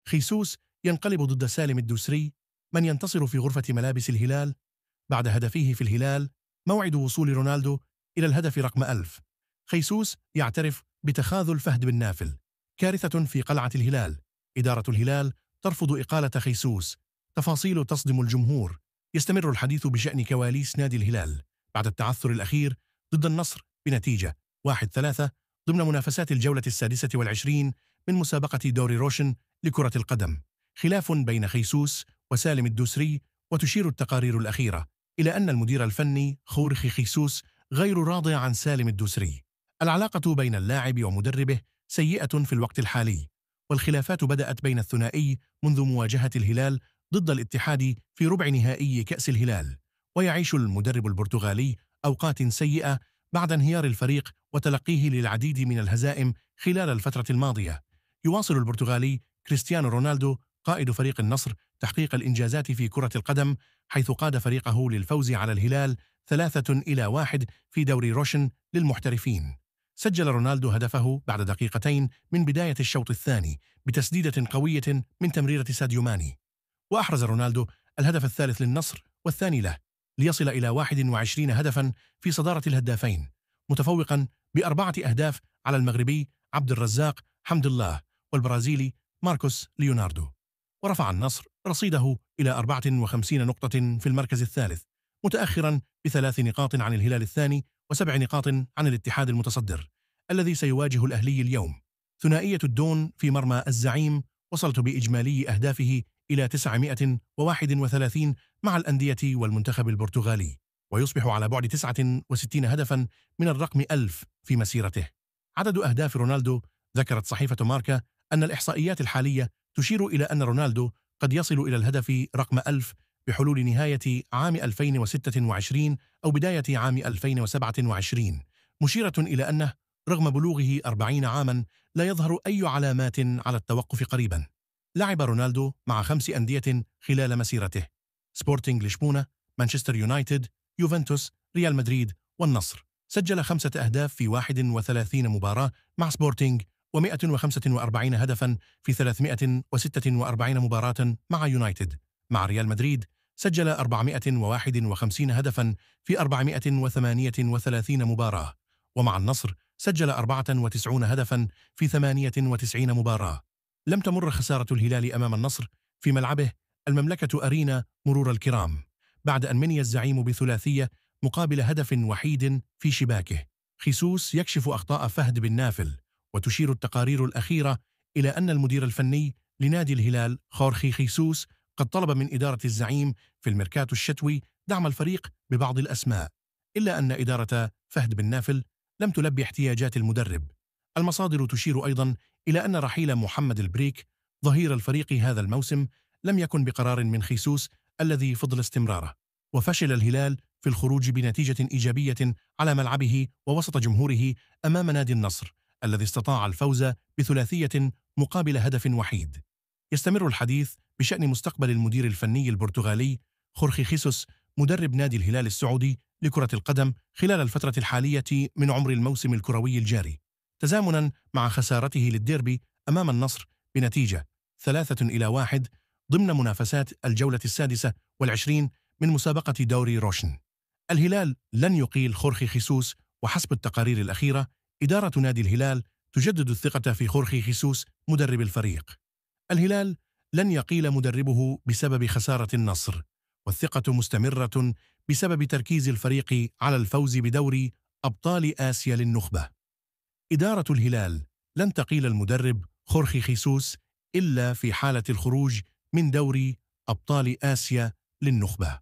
خيسوس ينقلب ضد سالم الدوسري، من ينتصر في غرفة ملابس الهلال بعد هدفه في الهلال. موعد وصول رونالدو إلى الهدف رقم 1000. خيسوس يعترف بتخاذل فهد بن نافل. كارثة في قلعة الهلال. إدارة الهلال ترفض إقالة خيسوس. تفاصيل تصدم الجمهور. يستمر الحديث بشأن كواليس نادي الهلال بعد التعثر الأخير ضد النصر بنتيجة 1-3 ضمن منافسات الجولة 26 من مسابقة دوري روشن لكرة القدم. خلاف بين خيسوس وسالم الدوسري، وتشير التقارير الأخيرة إلى أن المدير الفني خورخي خيسوس غير راض عن سالم الدوسري. العلاقة بين اللاعب ومدربه سيئة في الوقت الحالي، والخلافات بدأت بين الثنائي منذ مواجهة الهلال ضد الاتحاد في ربع نهائي كأس الهلال. ويعيش المدرب البرتغالي أوقات سيئة بعد انهيار الفريق وتلقيه للعديد من الهزائم خلال الفترة الماضية. يواصل البرتغالي كريستيانو رونالدو قائد فريق النصر تحقيق الإنجازات في كرة القدم، حيث قاد فريقه للفوز على الهلال 3-1 في دوري روشن للمحترفين. سجل رونالدو هدفه بعد دقيقتين من بداية الشوط الثاني بتسديدة قوية من تمريرة ساديو ماني. وأحرز رونالدو الهدف الثالث للنصر والثاني له، ليصل إلى 21 هدفا في صدارة الهدافين، متفوقا ب4 أهداف على المغربي عبد الرزاق حمد الله والبرازيلي ماركوس ليوناردو. ورفع النصر رصيده إلى 54 نقطة في المركز الثالث، متأخرا ب3 نقاط عن الهلال الثاني و7 نقاط عن الاتحاد المتصدر الذي سيواجه الأهلي اليوم. ثنائية الدون في مرمى الزعيم وصلت بإجمالي أهدافه إلى 931 مع الأندية والمنتخب البرتغالي، ويصبح على بعد 69 هدفا من الرقم 1000 في مسيرته. عدد أهداف رونالدو. ذكرت صحيفة ماركا أن الإحصائيات الحالية تشير إلى أن رونالدو قد يصل إلى الهدف رقم 1000 بحلول نهاية عام 2026 أو بداية عام 2027، مشيرة إلى أنه رغم بلوغه 40 عاما لا يظهر أي علامات على التوقف قريبا. لعب رونالدو مع 5 أندية خلال مسيرته: سبورتينغ لشبونة، مانشستر يونايتد، يوفنتوس، ريال مدريد والنصر. سجل 5 أهداف في 31 مباراة مع سبورتينغ، و145 هدفا في 346 مباراة مع يونايتد. مع ريال مدريد سجل 451 هدفا في 438 مباراة، ومع النصر سجل 94 هدفا في 98 مباراة. لم تمر خسارة الهلال أمام النصر في ملعبه المملكة أرينا مرور الكرام، بعد أن مني الزعيم بثلاثية مقابل هدف وحيد في شباكه. خيسوس يكشف أخطاء فهد بن نافل. وتشير التقارير الأخيرة إلى أن المدير الفني لنادي الهلال خورخي خيسوس قد طلب من إدارة الزعيم في الميركاتو الشتوي دعم الفريق ببعض الأسماء، إلا أن إدارة فهد بن نافل لم تلبي احتياجات المدرب. المصادر تشير أيضا إلى أن رحيل محمد البريك ظهير الفريق هذا الموسم لم يكن بقرار من خيسوس الذي فضل استمراره. وفشل الهلال في الخروج بنتيجة إيجابية على ملعبه ووسط جمهوره أمام نادي النصر الذي استطاع الفوز بثلاثية مقابل هدف وحيد. يستمر الحديث بشأن مستقبل المدير الفني البرتغالي خورخي خيسوس مدرب نادي الهلال السعودي لكرة القدم خلال الفترة الحالية من عمر الموسم الكروي الجاري، تزامنا مع خسارته للديربي أمام النصر بنتيجة 3-1 ضمن منافسات الجولة 26 من مسابقة دوري روشن. الهلال لن يقيل خورخي خيسوس، وحسب التقارير الأخيرة إدارة نادي الهلال تجدد الثقة في خورخي خيسوس مدرب الفريق. الهلال لن يقيل مدربه بسبب خسارة النصر، والثقة مستمرة بسبب تركيز الفريق على الفوز بدوري أبطال آسيا للنخبة. إدارة الهلال لن تقيل المدرب خورخي خيسوس إلا في حالة الخروج من دوري أبطال آسيا للنخبة.